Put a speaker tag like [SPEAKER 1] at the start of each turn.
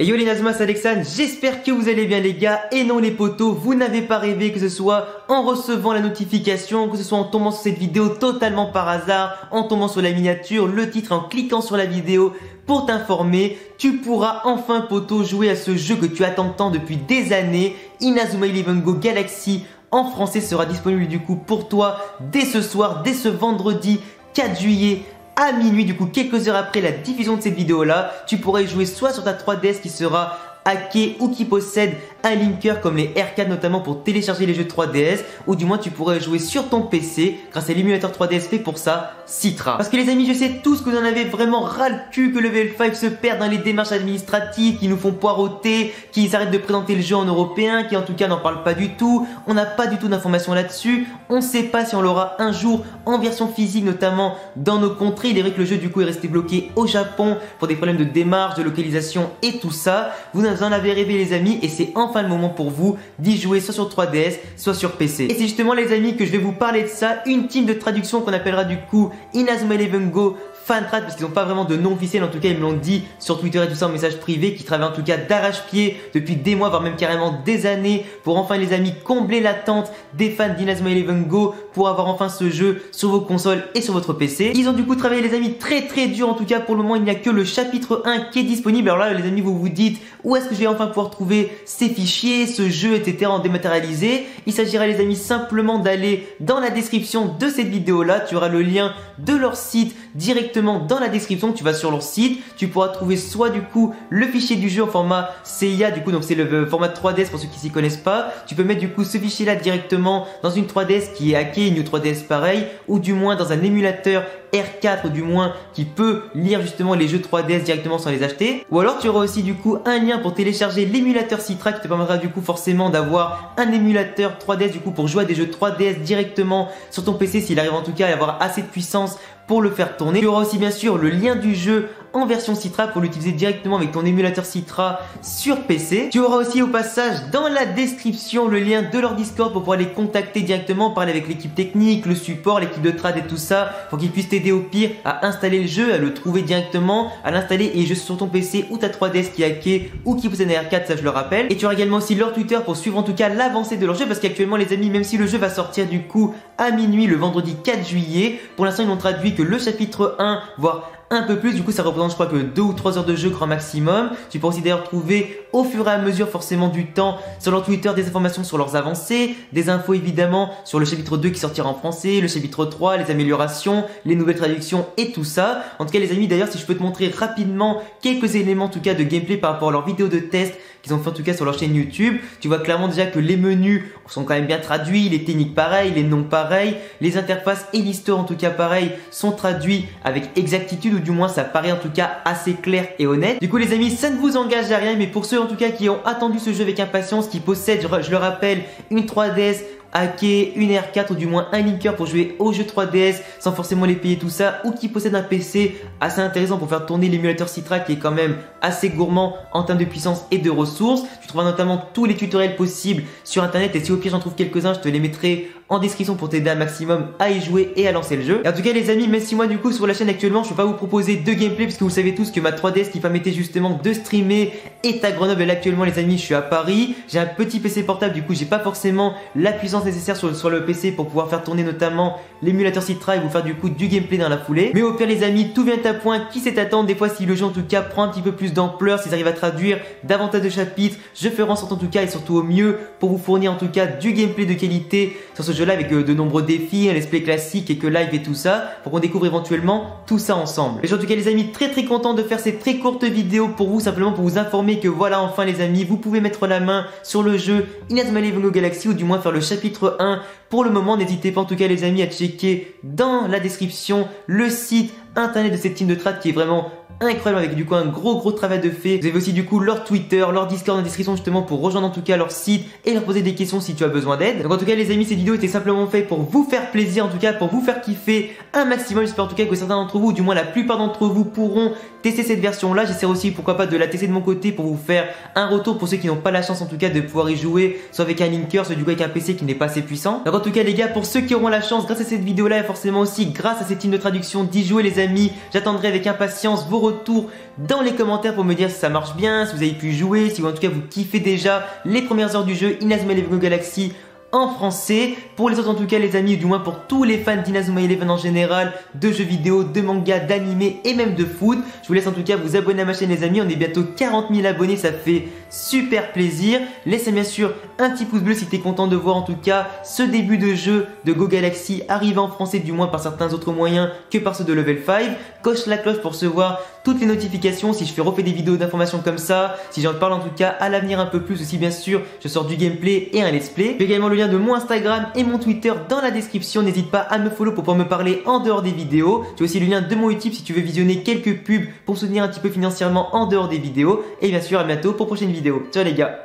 [SPEAKER 1] Et yo les Nazmas, Alexandre, j'espère que vous allez bien les gars. Et non les potos, vous n'avez pas rêvé que ce soit en recevant la notification, que ce soit en tombant sur cette vidéo totalement par hasard, en tombant sur la miniature, le titre, en cliquant sur la vidéo pour t'informer. Tu pourras enfin poto jouer à ce jeu que tu attends tant depuis des années. Inazuma Eleven Go Galaxy en français sera disponible du coup pour toi dès ce soir, dès ce vendredi 4 juillet. À minuit, du coup quelques heures après la diffusion de cette vidéo là, tu pourrais jouer soit sur ta 3DS qui sera hacké ou qui possède un linker comme les R4 notamment pour télécharger les jeux de 3DS, ou du moins tu pourrais jouer sur ton PC grâce à l'émulateur 3DS fait pour ça, Citra. Parce que les amis, je sais tous que vous en avez vraiment ras le cul que Level 5 se perd dans les démarches administratives, qui nous font poireauter, qu'ils arrêtent de présenter le jeu en européen, qui en tout cas n'en parlent pas du tout. On n'a pas du tout d'informations là-dessus. On ne sait pas si on l'aura un jour en version physique, notamment dans nos contrées. Il est vrai que le jeu du coup est resté bloqué au Japon pour des problèmes de démarche, de localisation et tout ça. Vous en avez rêvé les amis, et c'est enfin le moment pour vous d'y jouer soit sur 3DS, soit sur PC. Et c'est justement les amis que je vais vous parler de ça, une team de traduction qu'on appellera du coup Inazuma Eleven Go Fantrad, parce qu'ils n'ont pas vraiment de nom officiel, en tout cas ils me l'ont dit sur Twitter et tout ça en message privé, qui travaillent en tout cas d'arrache-pied depuis des mois, voire même carrément des années, pour enfin les amis combler l'attente des fans d'Inazuma Eleven Go, pour avoir enfin ce jeu sur vos consoles et sur votre PC. Ils ont du coup travaillé les amis très dur, en tout cas pour le moment il n'y a que le chapitre 1 qui est disponible. Alors là les amis, vous vous dites où est-ce que je vais enfin pouvoir trouver ces fichiers, ce jeu etc en dématérialisé. Il s'agira les amis simplement d'aller dans la description de cette vidéo là, tu auras le lien de leur site directement dans la description. Tu vas sur leur site, tu pourras trouver soit du coup le fichier du jeu en format CIA, du coup donc c'est le format 3DS pour ceux qui s'y connaissent pas. Tu peux mettre du coup ce fichier là directement dans une 3DS qui est hackée, une 3DS pareil, ou du moins dans un émulateur R4 du moins qui peut lire justement les jeux 3DS directement sans les acheter. Ou alors tu auras aussi du coup un lien pour télécharger l'émulateur Citra qui te permettra du coup forcément d'avoir un émulateur 3DS du coup pour jouer à des jeux 3DS directement sur ton PC s'il arrive en tout cas à avoir assez de puissance pour le faire tourner. Tu auras aussi bien sûr le lien du jeu en version Citra pour l'utiliser directement avec ton émulateur Citra sur PC. Tu auras aussi au passage dans la description le lien de leur Discord pour pouvoir les contacter directement, parler avec l'équipe technique, le support, l'équipe de trad et tout ça, pour qu'ils puissent t'aider au pire à installer le jeu, à le trouver directement, à l'installer et jouer sur ton PC ou ta 3DS qui est hackée ou qui possède un R4, ça je le rappelle. Et tu auras également aussi leur Twitter pour suivre en tout cas l'avancée de leur jeu, parce qu'actuellement les amis, même si le jeu va sortir du coup à minuit le vendredi 4 juillet, pour l'instant ils n'ont traduit que le chapitre 1, voire un peu plus, du coup ça représente je crois que 2 ou 3 heures de jeu grand maximum. Tu peux aussi d'ailleurs trouver au fur et à mesure forcément du temps sur leur Twitter des informations sur leurs avancées, des infos évidemment sur le chapitre 2 qui sortira en français, le chapitre 3, les améliorations, les nouvelles traductions et tout ça. En tout cas les amis, d'ailleurs si je peux te montrer rapidement quelques éléments en tout cas de gameplay par rapport à leur vidéo de test qu'ils ont fait en tout cas sur leur chaîne YouTube, tu vois clairement déjà que les menus sont quand même bien traduits, les techniques pareilles, les noms pareils, les interfaces et l'histoire en tout cas pareil sont traduits avec exactitude, ou du moins ça paraît en tout cas assez clair et honnête. Du coup les amis, ça ne vous engage à rien, mais pour ceux en tout cas qui ont attendu ce jeu avec impatience, qui possèdent, je le rappelle, une 3DS hacker, une R4 ou du moins un linker pour jouer aux jeux 3DS sans forcément les payer tout ça, ou qui possède un PC assez intéressant pour faire tourner l'émulateur Citra qui est quand même assez gourmand en termes de puissance et de ressources. Tu trouveras notamment tous les tutoriels possibles sur internet, et si au pire j'en trouve quelques-uns, je te les mettrai en description pour t'aider un maximum à y jouer et à lancer le jeu. Et en tout cas les amis, même si moi du coup sur la chaîne actuellement je ne peux pas vous proposer de gameplay, parce que vous savez tous que ma 3DS qui permettait justement de streamer est à Grenoble, et là actuellement les amis je suis à Paris, j'ai un petit PC portable, du coup j'ai pas forcément la puissance nécessaire sur le PC pour pouvoir faire tourner notamment l'émulateur Citra et vous faire du coup du gameplay dans la foulée. Mais au pire les amis, tout vient à point, qui sait attendre, des fois si le jeu en tout cas prend un petit peu plus d'ampleur, s'ils arrivent à traduire davantage de chapitres, je ferai en sorte en tout cas et surtout au mieux pour vous fournir en tout cas du gameplay de qualité sur ce jeu là, avec de nombreux défis, un let's play classique et que live et tout ça, pour qu'on découvre éventuellement tout ça ensemble. Mais en tout cas les amis, très content de faire ces très courtes vidéos pour vous, simplement pour vous informer que voilà, enfin les amis, vous pouvez mettre la main sur le jeu Inazuma Eleven Go Galaxy, ou du moins faire le chapitre 1 pour le moment. N'hésitez pas en tout cas les amis à checker dans la description le site internet de cette team de trad qui est vraiment incroyable, avec du coup un gros travail de fait. Vous avez aussi du coup leur Twitter, leur Discord en description justement pour rejoindre en tout cas leur site et leur poser des questions si tu as besoin d'aide. Donc en tout cas les amis, cette vidéo était simplement faite pour vous faire plaisir, en tout cas pour vous faire kiffer un maximum. J'espère en tout cas que certains d'entre vous, ou du moins la plupart d'entre vous, pourront tester cette version là. J'essaie aussi pourquoi pas de la tester de mon côté pour vous faire un retour pour ceux qui n'ont pas la chance en tout cas de pouvoir y jouer, soit avec un linker, soit du coup avec un PC qui n'est pas assez puissant. Donc en tout cas les gars, pour ceux qui auront la chance grâce à cette vidéo là et forcément aussi grâce à cette team de traduction d'y jouer les amis, j'attendrai avec impatience vos retours retour dans les commentaires pour me dire si ça marche bien, si vous avez pu jouer, si en tout cas vous kiffez déjà les premières heures du jeu Inazuma Eleven Go Galaxy en français. Pour les autres en tout cas les amis, ou du moins pour tous les fans d'Inazuma Eleven en général, de jeux vidéo, de manga, d'anime et même de foot, je vous laisse en tout cas vous abonner à ma chaîne les amis. On est bientôt 40 000 abonnés, ça fait super plaisir. Laissez bien sûr un petit pouce bleu si tu es content de voir en tout cas ce début de jeu de Go Galaxy arriver en français, du moins par certains autres moyens que par ceux de Level 5. Coche la cloche pour recevoir toutes les notifications si je refais des vidéos d'informations comme ça, si j'en parle en tout cas à l'avenir un peu plus aussi. Bien sûr je sors du gameplay et un let's play. J'ai également le lien de mon Instagram et mon Twitter dans la description, n'hésite pas à me follow pour pouvoir me parler en dehors des vidéos. J'ai aussi le lien de mon YouTube si tu veux visionner quelques pubs pour soutenir un petit peu financièrement en dehors des vidéos. Et bien sûr à bientôt pour prochaine vidéo. Ciao les gars.